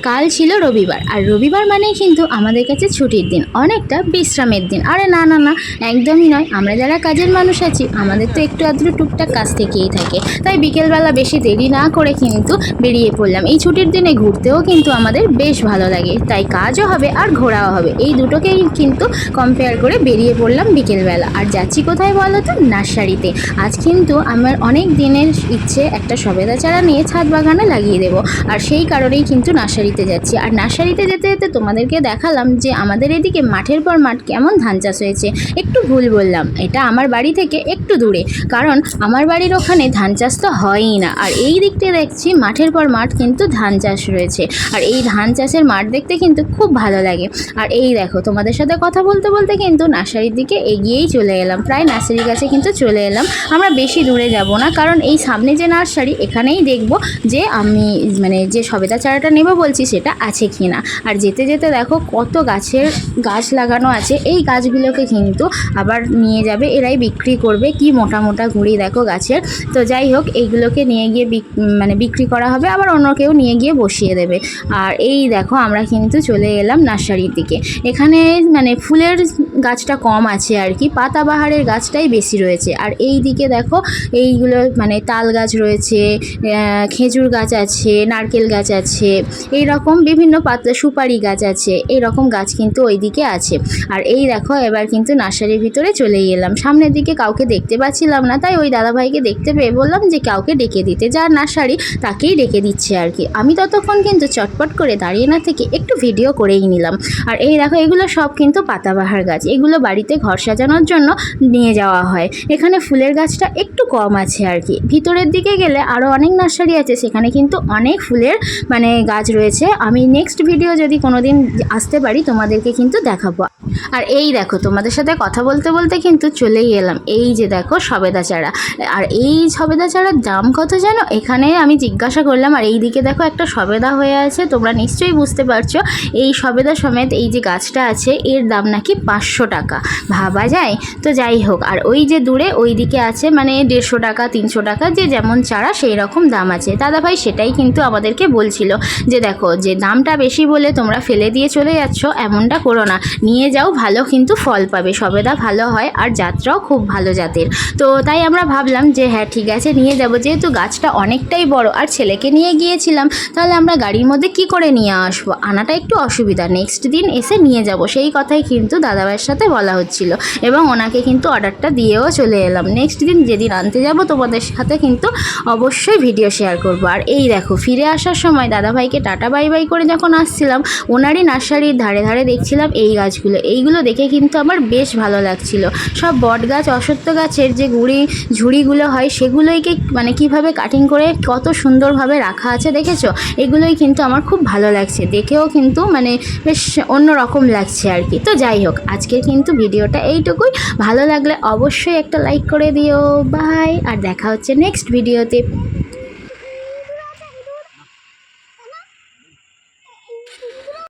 কাল ছিল রবিবার, আর রবিবার মানেই কিন্তু আমাদের কাছে ছুটির দিন, অনেকটা বিশ্রামের দিন। আরে না না না, একদমই নয়। আমরা যারা কাজের মানুষ আছি আমাদের তো একটু আধটু টুকটাক কাজ থেকেই থাকে। তাই বিকেলবেলা বেশি দেরি না করে কিন্তু বেরিয়ে পড়লাম। এই ছুটির দিনে ঘুরতেও কিন্তু আমাদের বেশ ভালো লাগে, তাই কাজও হবে আর ঘোরাও হবে, এই দুটোকেই কিন্তু কম্পেয়ার করে বেরিয়ে পড়লাম বিকেলবেলা। আর যাচ্ছি কোথায় বলো তো? নার্সারিতে। আজ কিন্তু আমার অনেক দিনের ইচ্ছে একটা সবেদা চারা নিয়ে ছাদ বাগানে লাগিয়ে দেবো, আর সেই কারণেই কিন্তু নার্সারিতে যাচ্ছি। আর নার্সারিতে যেতে যেতে তোমাদেরকে দেখালাম যে আমাদের এদিকে মাঠের পর মাঠ কেমন ধান চাষ হয়েছে। একটু ভুল বললাম, এটা আমার বাড়ি থেকে একটু দূরে, কারণ আমার বাড়ির ওখানে ধান চাষ তো হয়ই না। আর এই দিকটা দেখছি মাঠের পর মাঠ কিন্তু ধান চাষ রয়েছে, আর এই ধান চাষের মাঠ দেখতে কিন্তু খুব ভালো লাগে। আর এই দেখো, তোমাদের সাথে কথা বলতে বলতে কিন্তু নার্সারির দিকে এগিয়েই চলে এলাম, প্রায় নার্সারির কাছে কিন্তু চলে এলাম। আমরা বেশি দূরে যাব না, কারণ এই সামনে যে নার্সারি এখানেই দেখব যে আমি যে সবেদা চারাটা নেব বলছি সেটা আছে কি না। আর যেতে যেতে দেখো কত গাছ লাগানো আছে, এই গাছগুলোকে কিন্তু আবার নিয়ে যাবে, এরাই বিক্রি করবে। কি মোটা মোটা গুঁড়ি দেখো গাছের। তো যাই হোক, এইগুলোকে নিয়ে গিয়ে বিক্রি করা হবে, আবার অন্য কেউ নিয়ে গিয়ে বসিয়ে দেবে। আর এই দেখো, আমরা কিন্তু চলে এলাম নার্সারির দিকে। এখানে ফুলের গাছটা কম আছে আর কি, পাতাবাহারের গাছটাই বেশি রয়েছে। আর এই দিকে দেখো, এইগুলো তাল গাছ রয়েছে, খেজুর গাছ আছে, নারকেল গাছ আছে, এই রকম বিভিন্ন পাতা, সুপারি গাছ আছে, এই রকম গাছ কিন্তু ওই দিকে আছে। আর এই দেখো, এবার কিন্তু নার্সারির ভিতরে চলেই এলাম। সামনের দিকে কাউকে দেখতে পাচ্ছিলাম না, তাই ওই দাদাভাইকে দেখতে পেয়ে বললাম যে কাউকে ডেকে দিতে, যার নার্সারি তাকেই ডেকে দিচ্ছে আর কি। আমি ততক্ষণ কিন্তু চটপট করে দাঁড়িয়ে না থেকে একটু ভিডিও করেই নিলাম। আর এই দেখো, এগুলো সব কিন্তু পাতাবাহার গাছ, এগুলো বাড়িতে ঘর সাজানোর জন্য নিয়ে যাওয়া হয়। এখানে ফুলের গাছটা একটু কম আছে আর কি। ভিতরের দিকে গেলে আরও অনেক নার্সারি আছে, সেখানে কিন্তু অনেক ফুলের গাছ রয়েছে। আমি নেক্সট ভিডিও যদি কোনো দিন আসতে পারি তোমাদেরকে কিন্তু দেখাবো। আর এই দেখো, তোমাদের সাথে কথা বলতে বলতে কিন্তু চলেই এলাম। এই যে দেখো সবেদা চারা, আর এই সবেদা চারার দাম কত জানো? এখানে আমি জিজ্ঞাসা করলাম, আর এই দিকে দেখো একটা সবেদা হয়ে আছে, তোমরা নিশ্চয়ই বুঝতে পারছো। এই সবেদা সমেত এই যে গাছটা আছে, এর দাম নাকি 500 টাকা। ভাবা যায়? তো যাই হোক, আর ওই যে দূরে ওই দিকে আছে 150 টাকা, 300 টাকা, যে যেমন চারা সেই রকম দাম আছে। দাদাভাই সেটাই কিন্তু আমাদেরকে বলছিল যে দেখো, যে দামটা বেশি বলে তোমরা ফেলে দিয়ে চলে যাচ্ছ, এমনটা করো না, নিয়ে যাও, ভালো কিন্তু ফল পাবে। সবেদা ভালো হয় আর জাতটাও খুব ভালো জাতের। তো তাই আমরা ভাবলাম যে হ্যাঁ ঠিক আছে, নিয়ে যাব। যেহেতু গাছটা অনেকটাই বড়, আর ছেলেকে নিয়ে গিয়েছিলাম, তাহলে আমরা গাড়ির মধ্যে কি করে নিয়ে আসবো, আনাটা একটু অসুবিধা। নেক্সট দিন এসে নিয়ে যাব, সেই কথাই কিন্তু দাদাভাইয়ের সাথে বলা হচ্ছিল, এবং ওনাকে কিন্তু অর্ডারটা দিয়েও চলে এলাম। নেক্সট দিন যেদিন আনতে যাব তোমাদের সাথে কিন্তু অবশ্যই ভিডিও শেয়ার করব। আর এই দেখো, ফিরে আসার সময় দাদাভাইকে টাটা বাই বাই করে যখন আসছিলাম, ওনারই নার্সারির ধারে ধারে দেখছিলাম এই গাছগুলো। এইগুলো দেখে কিন্তু আমার বেশ ভালো লাগছিল। সব বট গাছ, অশ্বত্থ গাছের যে ঝুড়িগুলো হয়, সেগুলোইকে কিভাবে কাটিং করে কত সুন্দরভাবে রাখা আছে দেখেছো? এগুলোই কিন্তু আমার খুব ভালো লাগছে, দেখেও কিন্তু বেশ অন্যরকম লাগছে আর কি। তো যাই হোক, আজকের কিন্তু ভিডিওটা এইটুকুই। ভালো লাগলে অবশ্যই একটা লাইক করে দিও। বাই, আর দেখা হচ্ছে নেক্সট ভিডিওতে।